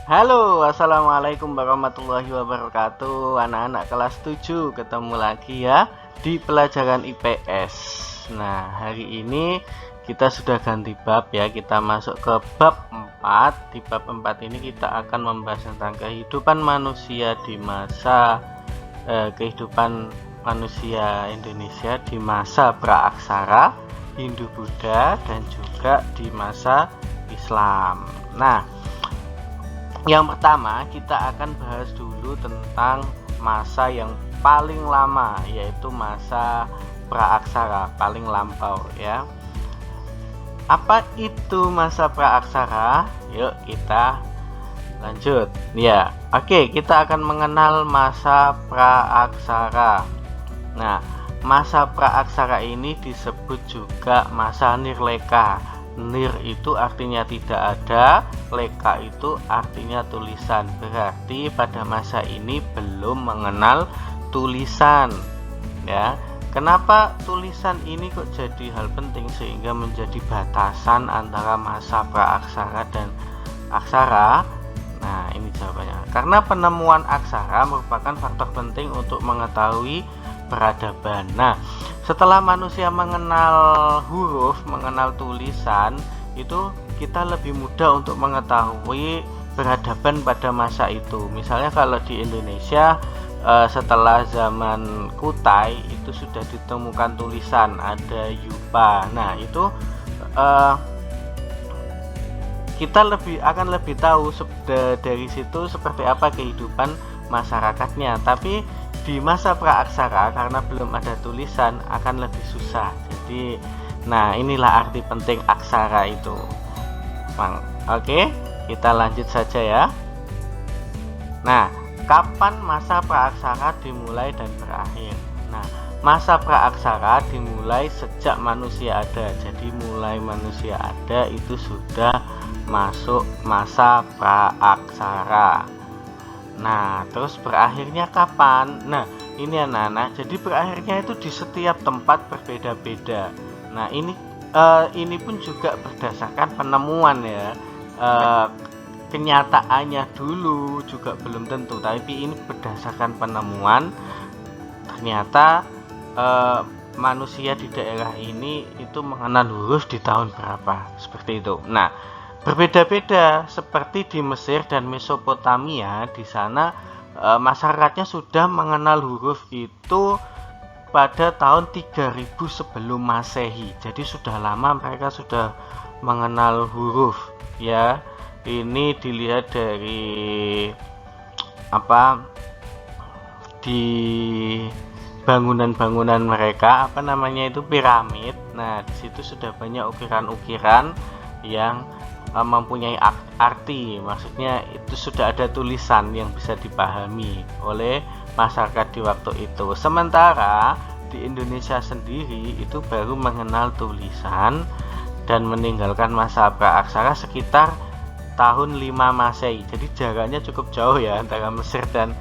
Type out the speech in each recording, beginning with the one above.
Halo, assalamualaikum warahmatullahi wabarakatuh. Anak-anak kelas 7 ketemu lagi ya di pelajaran IPS. Nah, hari ini kita sudah ganti bab ya. Kita masuk ke bab 4. Di bab 4 ini kita akan membahas tentang kehidupan manusia di masa kehidupan manusia Indonesia di masa praaksara, Hindu-Buddha, dan juga di masa Islam. Nah, yang pertama kita akan bahas dulu tentang masa yang paling lama, yaitu masa praaksara, paling lampau ya. Apa itu masa praaksara? Yuk kita lanjut ya. Oke, kita akan mengenal masa praaksara. Nah, masa praaksara ini disebut juga masa nirleka. Nir itu artinya tidak ada, leka itu artinya tulisan. Berarti pada masa ini belum mengenal tulisan ya. Kenapa tulisan ini kok jadi hal penting sehingga menjadi batasan antara masa praaksara dan aksara? Nah, ini jawabannya. Karena penemuan aksara merupakan faktor penting untuk mengetahui peradaban. Nah, setelah manusia mengenal huruf, mengenal tulisan, itu kita lebih mudah untuk mengetahui peradaban pada masa itu. Misalnya kalau di Indonesia setelah zaman Kutai itu sudah ditemukan tulisan, ada yupa. Nah, itu kita akan lebih tahu dari situ seperti apa kehidupan masyarakatnya. Tapi di masa praaksara karena belum ada tulisan akan lebih susah. Jadi, nah inilah arti penting aksara itu. Oke, kita lanjut saja ya. Nah, kapan masa praaksara dimulai dan berakhir? Nah, masa praaksara dimulai sejak manusia ada. Jadi mulai manusia ada itu sudah masuk masa praaksara. Nah, terus berakhirnya kapan? Nah, ini anak-anak. Jadi berakhirnya itu di setiap tempat berbeda-beda. Nah, ini pun juga berdasarkan penemuan ya. Kenyataannya dulu juga belum tentu, tapi ini berdasarkan penemuan. Ternyata manusia di daerah ini itu mengenal huruf di tahun berapa, seperti itu. Nah, berbeda-beda seperti di Mesir dan Mesopotamia. Di sana masyarakatnya sudah mengenal huruf itu pada tahun 3000 sebelum Masehi. Jadi sudah lama mereka sudah mengenal huruf ya. Ini dilihat dari di bangunan-bangunan mereka, itu piramid. Nah, di situ sudah banyak ukiran-ukiran yang mempunyai arti, maksudnya itu sudah ada tulisan yang bisa dipahami oleh masyarakat di waktu itu. Sementara di Indonesia sendiri itu baru mengenal tulisan dan meninggalkan masa praaksara sekitar tahun 5 Masehi. Jadi jaraknya cukup jauh ya antara Mesir dan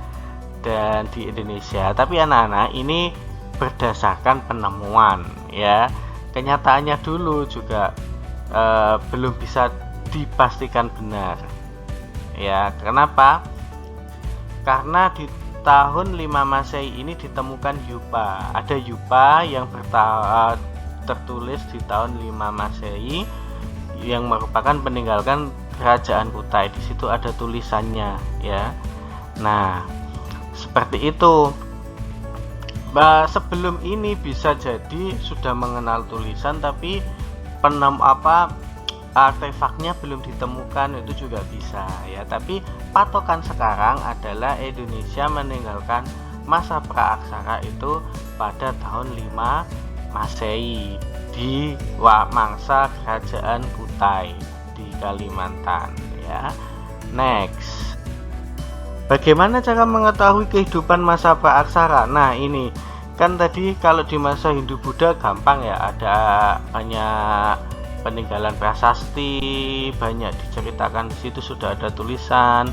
di Indonesia. Tapi anak-anak, ini berdasarkan penemuan ya. Kenyataannya dulu juga belum bisa dipastikan benar ya. Kenapa? Karena di tahun 5 Masehi ini ditemukan yupa. Ada yupa yang tertulis di tahun 5 Masehi yang merupakan peninggalan kerajaan Kutai. Di situ ada tulisannya ya. Nah, seperti itu. Sebelum ini bisa jadi sudah mengenal tulisan, tapi artefaknya belum ditemukan, itu juga bisa ya. Tapi patokan sekarang adalah Indonesia meninggalkan masa praaksara itu pada tahun 5 Masehi di mangsa kerajaan Kutai di Kalimantan ya. Next, bagaimana cara mengetahui kehidupan masa praaksara? Nah, ini kan tadi kalau di masa Hindu-Buddha gampang ya, ada banyak peninggalan prasasti, banyak diceritakan. Di situ sudah ada tulisan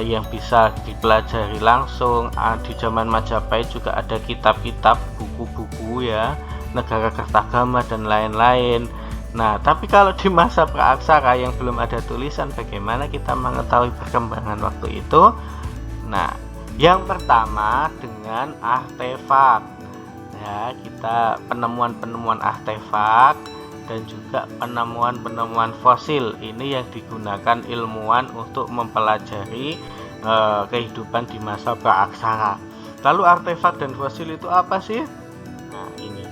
yang bisa dipelajari langsung. Di zaman Majapahit juga ada kitab-kitab, buku-buku ya, Negara Kertagama dan lain-lain. Nah, tapi kalau di masa praaksara yang belum ada tulisan, bagaimana kita mengetahui perkembangan waktu itu? Nah, yang pertama dengan artefak. Ya, kita penemuan-penemuan artefak dan juga penemuan-penemuan fosil ini yang digunakan ilmuwan untuk mempelajari kehidupan di masa praaksara. Lalu artefak dan fosil itu apa sih? Nah, ini.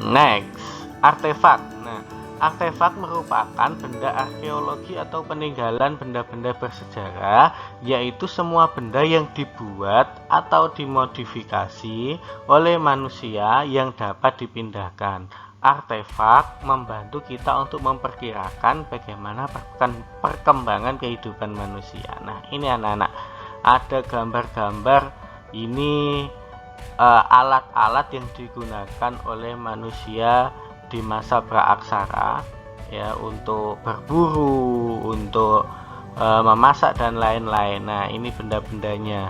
Next, artefak. Nah, artefak merupakan benda arkeologi atau peninggalan benda-benda bersejarah, yaitu semua benda yang dibuat atau dimodifikasi oleh manusia yang dapat dipindahkan. Artefak membantu kita untuk memperkirakan bagaimana perkembangan kehidupan manusia. Nah, ini anak-anak, ada gambar-gambar ini alat-alat yang digunakan oleh manusia di masa praaksara, ya, untuk berburu, untuk memasak dan lain-lain. Nah, ini benda-bendanya,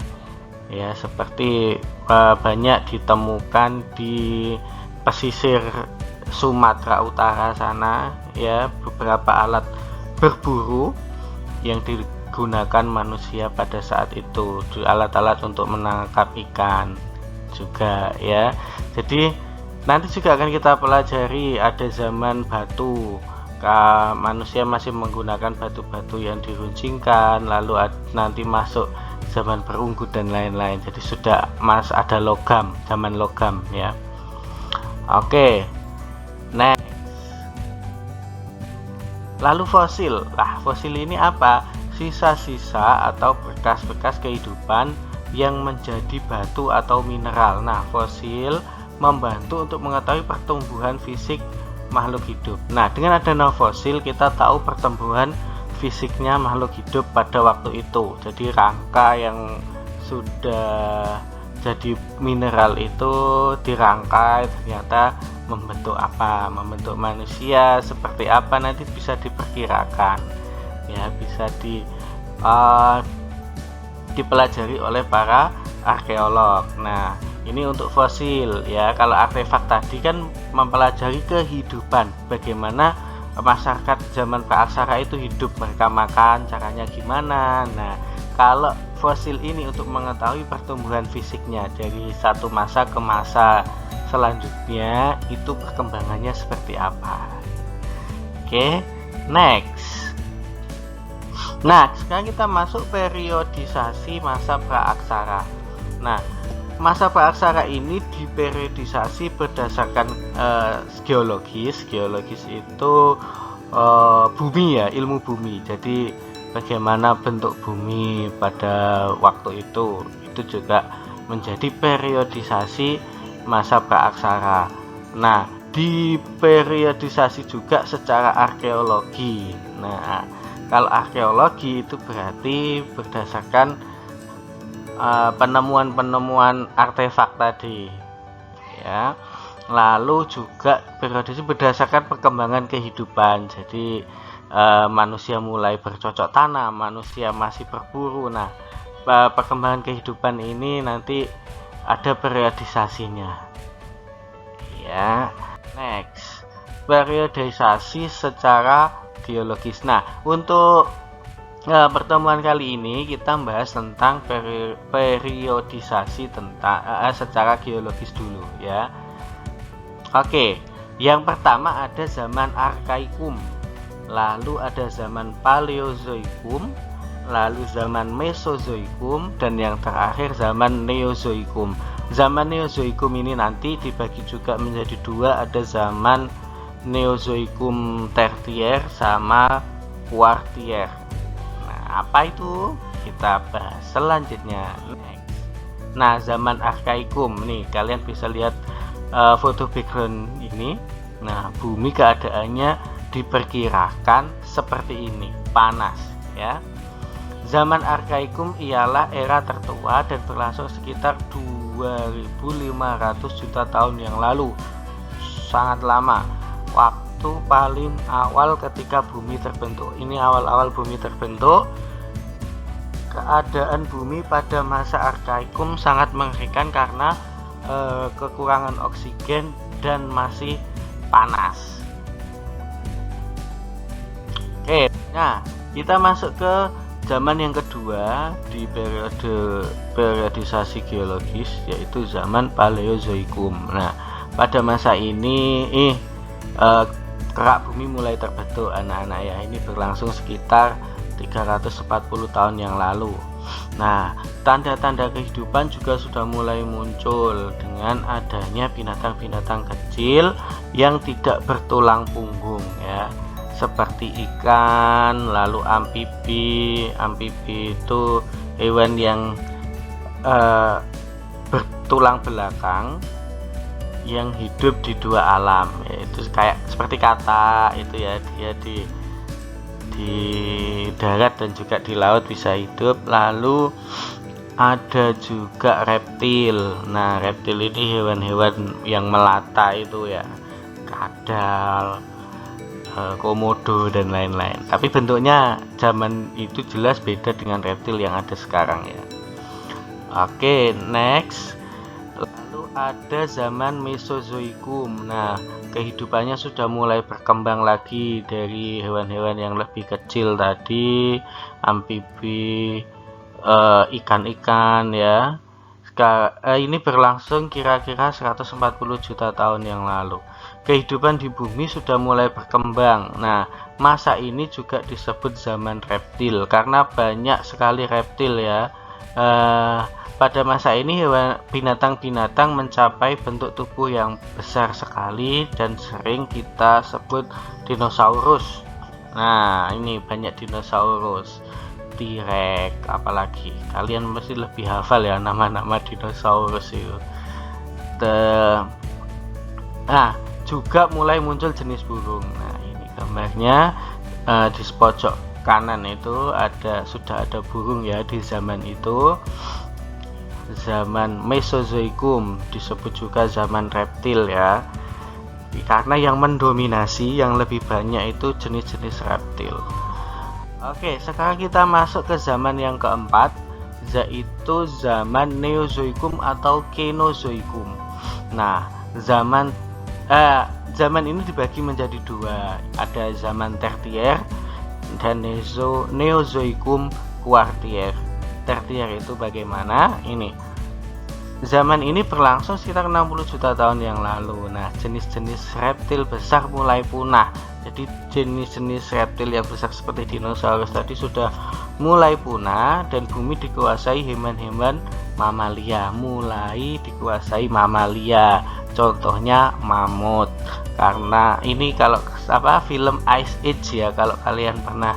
ya, seperti banyak ditemukan di pesisir Sumatera Utara sana, ya, beberapa alat berburu yang digunakan manusia pada saat itu, alat-alat untuk menangkap ikan juga, ya. Jadi nanti juga akan kita pelajari ada zaman batu, manusia masih menggunakan batu-batu yang diruncingkan, lalu nanti masuk zaman perunggu dan lain-lain. Jadi sudah ada logam, zaman logam, ya. Oke, next. Lalu fosil. Fosil ini apa? Sisa-sisa atau bekas-bekas kehidupan yang menjadi batu atau mineral. Nah, fosil membantu untuk mengetahui pertumbuhan fisik makhluk hidup. Nah, dengan adanya fosil kita tahu pertumbuhan fisiknya makhluk hidup pada waktu itu. Jadi rangka yang sudah jadi mineral itu dirangkai, ternyata membentuk apa, membentuk manusia seperti apa, nanti bisa diperkirakan, ya, bisa dipelajari oleh para arkeolog. Nah, ini untuk fosil, ya. Kalau artefak tadi kan mempelajari kehidupan, bagaimana masyarakat zaman praaksara itu hidup, mereka makan caranya gimana. Nah, kalau fosil ini untuk mengetahui pertumbuhan fisiknya dari satu masa ke masa selanjutnya, itu perkembangannya seperti apa. Oke, next. Nah, sekarang kita masuk periodisasi masa praaksara. Nah, masa praaksara ini diperiodisasi berdasarkan geologis. Geologis itu bumi, ya, ilmu bumi. Jadi bagaimana bentuk bumi pada waktu itu juga menjadi periodisasi masa praaksara. Nah, diperiodisasi juga secara arkeologi. Nah, kalau arkeologi itu berarti berdasarkan penemuan-penemuan artefak tadi, ya. Lalu juga periodisasi berdasarkan perkembangan kehidupan. Jadi manusia mulai bercocok tanam, manusia masih berburu. Nah, perkembangan kehidupan ini nanti ada periodisasinya, ya. Next, periodisasi secara geologis. Nah, untuk pertemuan kali ini kita bahas tentang periodisasi secara geologis dulu, ya. Oke, yang pertama ada zaman Arkaikum, lalu ada zaman Paleozoikum, lalu zaman Mesozoikum, dan yang terakhir zaman Neozoikum. Zaman Neozoikum ini nanti dibagi juga menjadi dua, ada zaman Neozoikum tertier sama kuartier. Nah, apa itu? Kita bahas selanjutnya. Next. Nah, zaman Arkaikum nih, kalian bisa lihat foto background ini. Nah, bumi keadaannya diperkirakan seperti ini, panas, ya. Zaman Arkaikum ialah era tertua dan berlangsung sekitar 2500 juta tahun yang lalu. Sangat lama. Waktu paling awal ketika bumi terbentuk. Ini awal-awal bumi terbentuk. Keadaan bumi pada masa Arkaikum sangat mengerikan karena kekurangan oksigen dan masih panas, Nah, kita masuk ke zaman yang kedua di periodisasi geologis, yaitu zaman Paleozoikum. Nah, pada masa ini kerak bumi mulai terbentuk anak-anak ya. Ini berlangsung sekitar 340 tahun yang lalu. Nah, tanda-tanda kehidupan juga sudah mulai muncul dengan adanya binatang-binatang kecil yang tidak bertulang punggung ya, seperti ikan, lalu amfibi. Amfibi itu hewan yang bertulang belakang yang hidup di dua alam, yaitu kayak seperti kata itu ya, dia di darat dan juga di laut bisa hidup. Lalu ada juga reptil. Nah, reptil ini hewan-hewan yang melata itu ya, kadal, komodo dan lain-lain. Tapi bentuknya zaman itu jelas beda dengan reptil yang ada sekarang ya. Oke, next. Lalu ada zaman Mesozoikum. Nah, kehidupannya sudah mulai berkembang lagi dari hewan-hewan yang lebih kecil tadi, amfibi, ikan-ikan ya. Ini berlangsung kira-kira 140 juta tahun yang lalu. Kehidupan di bumi sudah mulai berkembang. Nah, masa ini juga disebut zaman reptil karena banyak sekali reptil ya. Pada masa ini binatang-binatang mencapai bentuk tubuh yang besar sekali dan sering kita sebut dinosaurus. Nah, ini banyak dinosaurus, T-Rex, apalagi kalian mesti lebih hafal ya nama-nama dinosaurus itu. Nah, juga mulai muncul jenis burung. Nah, ini gambarnya di pojok kanan itu sudah ada burung ya di zaman itu. Zaman Mesozoikum disebut juga zaman reptil ya, karena yang mendominasi yang lebih banyak itu jenis-jenis reptil. Oke, sekarang kita masuk ke zaman yang keempat, yaitu zaman Neozoikum atau Kenozoikum. Nah, zaman ini dibagi menjadi dua, ada zaman Tertier dan Neozoikum Kuartier. Tertier itu bagaimana? Ini zaman ini berlangsung sekitar 60 juta tahun yang lalu. Nah, jenis-jenis reptil besar mulai punah. Jadi jenis-jenis reptil yang besar seperti dinosaurus tadi sudah mulai punah dan bumi dikuasai hewan-hewan mamalia. Contohnya mamut. Karena ini kalau film Ice Age ya, kalau kalian pernah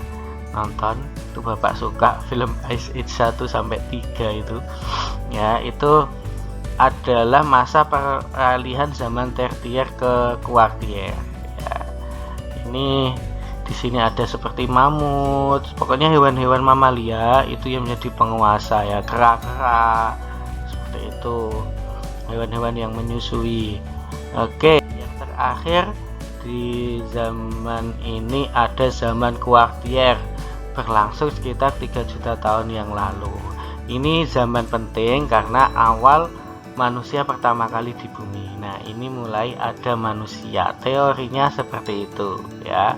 nonton itu, Bapak suka film Ice Age 1 sampai 3 itu ya, itu adalah masa peralihan zaman Tertier ke Kuartier ya. Ini di sini ada seperti mamut, pokoknya hewan-hewan mamalia itu yang menjadi penguasa ya, kera-kera seperti itu, hewan-hewan yang menyusui. Oke, yang terakhir di zaman ini ada zaman Kuartier, berlangsung sekitar 3 juta tahun yang lalu. Ini zaman penting karena awal manusia pertama kali di bumi. Nah, ini mulai ada manusia. Teorinya seperti itu ya.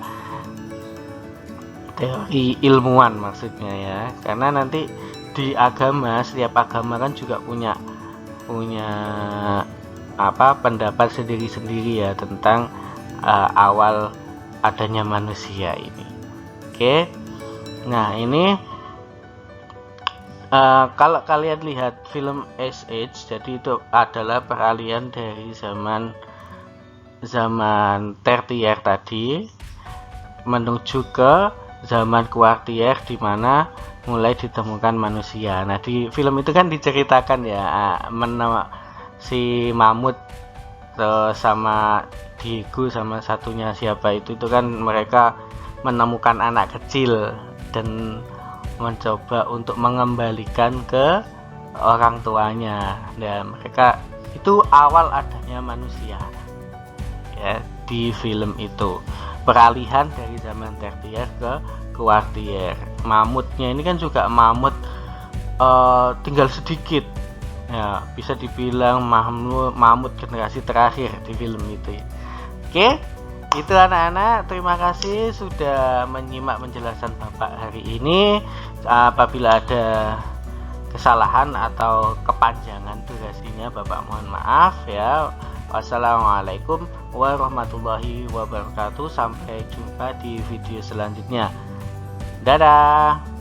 Teori ilmuwan maksudnya ya. Karena nanti di agama, setiap agama kan juga punya pendapat sendiri-sendiri ya tentang awal adanya manusia ini. Oke. Nah, ini kalau kalian lihat film Ice Age, jadi itu adalah peralihan dari zaman Tertier tadi menuju ke zaman Kuartier, di mana mulai ditemukan manusia. Nah, di film itu kan diceritakan ya, si mamut sama Diego sama satunya siapa itu kan mereka menemukan anak kecil dan mencoba untuk mengembalikan ke orang tuanya. Dan mereka itu awal adanya manusia ya di film itu, peralihan dari zaman Tertier ke Kuartier. Mamutnya ini kan juga mamut tinggal sedikit ya, bisa dibilang mamut generasi terakhir di film itu ya. Oke, Itu anak-anak, terima kasih sudah menyimak penjelasan Bapak hari ini. Apabila ada kesalahan atau kepanjangan durasinya, Bapak mohon maaf ya. Wassalamualaikum warahmatullahi wabarakatuh. Sampai jumpa di video selanjutnya. Dadah.